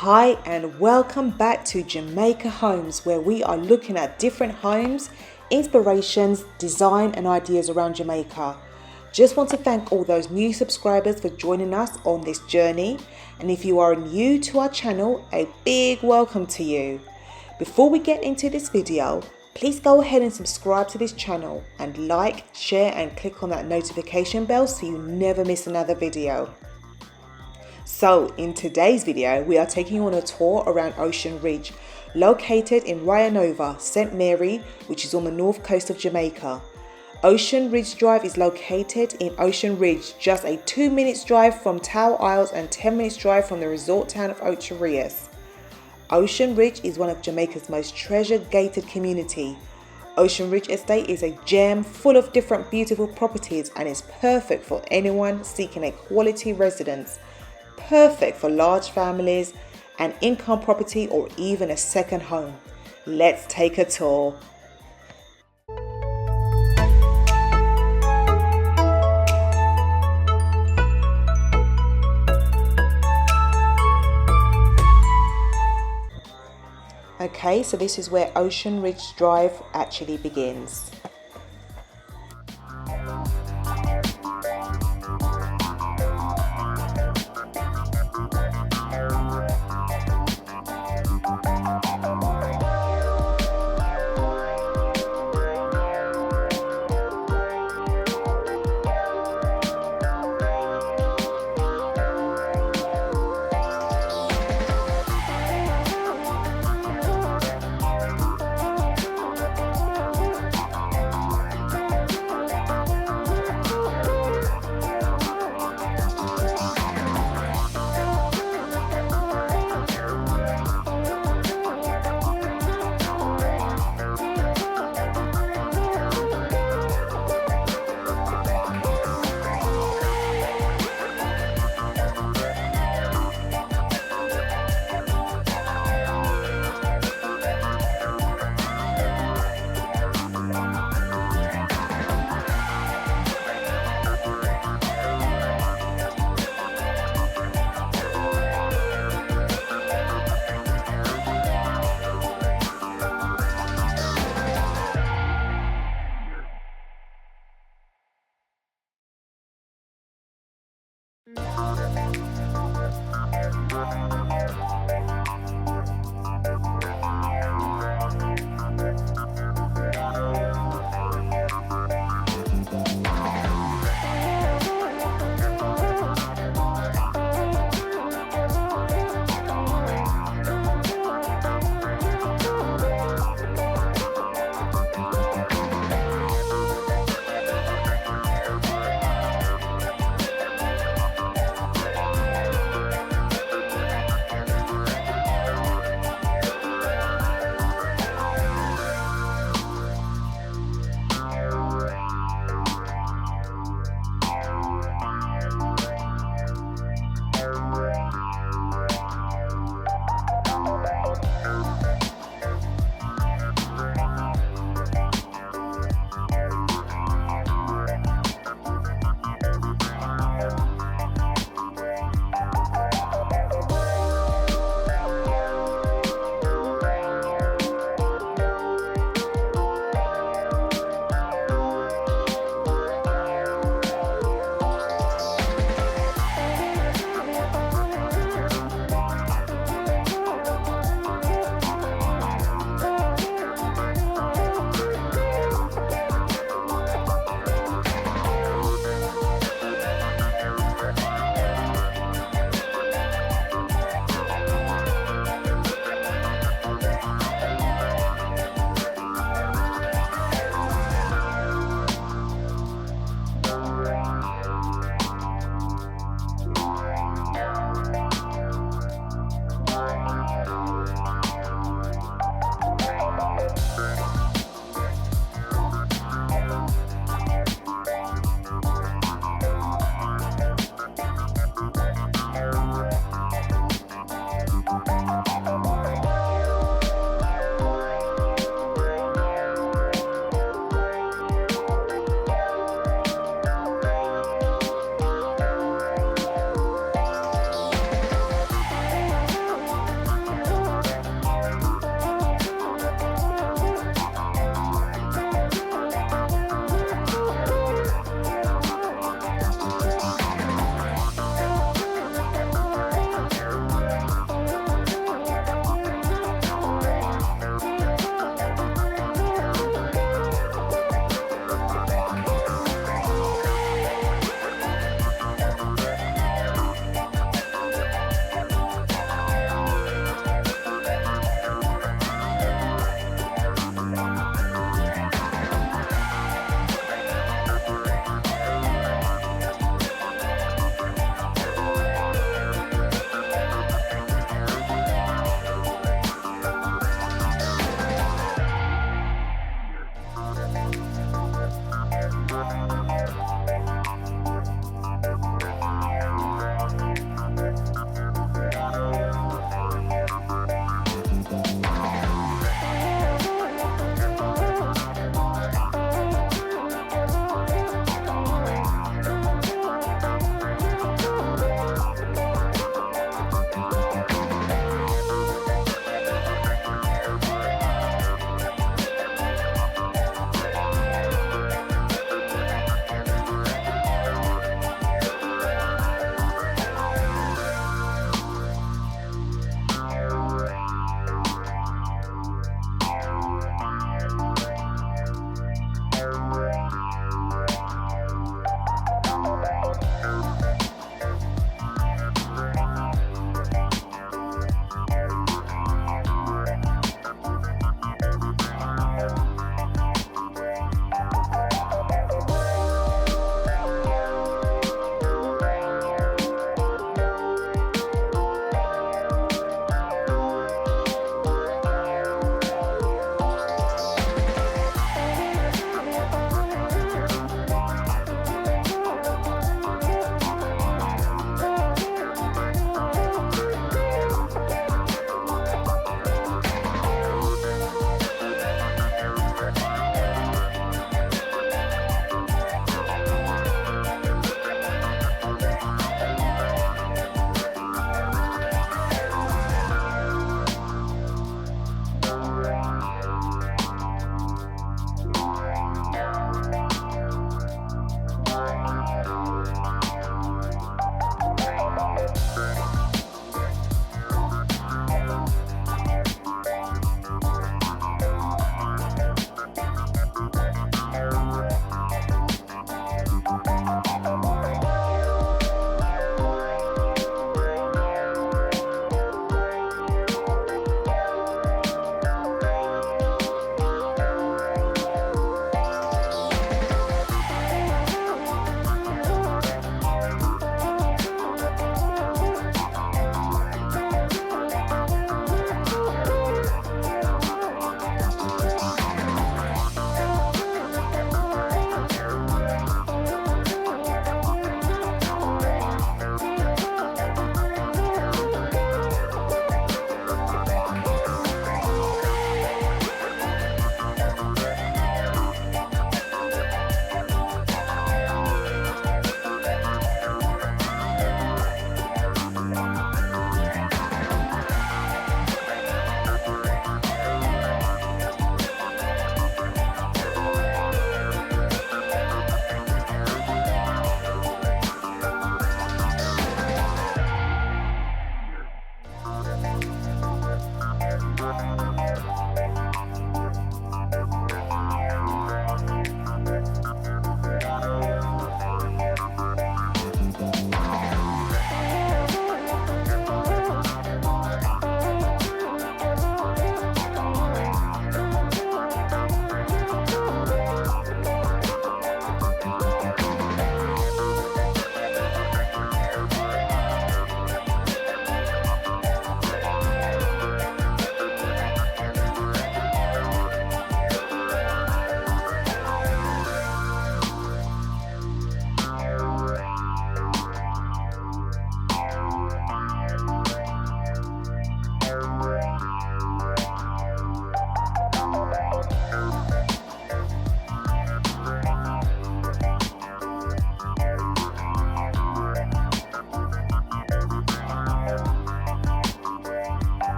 Hi and welcome back to Jamaica Homes, where we are looking at different homes, inspirations, design and ideas around Jamaica. Just want to thank all those new subscribers for joining us on this journey, and if you are new to our channel, a big welcome to you. Before we get into this video, please go ahead and subscribe to this channel and like, share and click on that notification bell so you never miss another video. So in today's video, we are taking on a tour around Ocean Ridge, located in Ryanova, St. Mary, which is on the north coast of Jamaica. Ocean Ridge Drive is located in Ocean Ridge, just a 2 minutes drive from Tower Isles and 10 minutes drive from the resort town of Ocho Rios. Ocean Ridge is one of Jamaica's most treasured gated community. Ocean Ridge Estate is a gem full of different beautiful properties and is perfect for anyone seeking a quality residence. Perfect for large families, an income property or even a second home. Let's take a tour. Okay, so this is where Ocean Ridge Drive actually begins.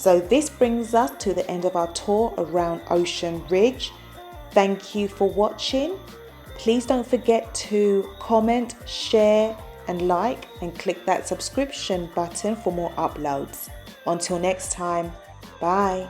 So this brings us to the end of our tour around Ocean Ridge. Thank you for watching. Please don't forget to comment, share and like, and click that subscription button for more uploads. Until next time, bye.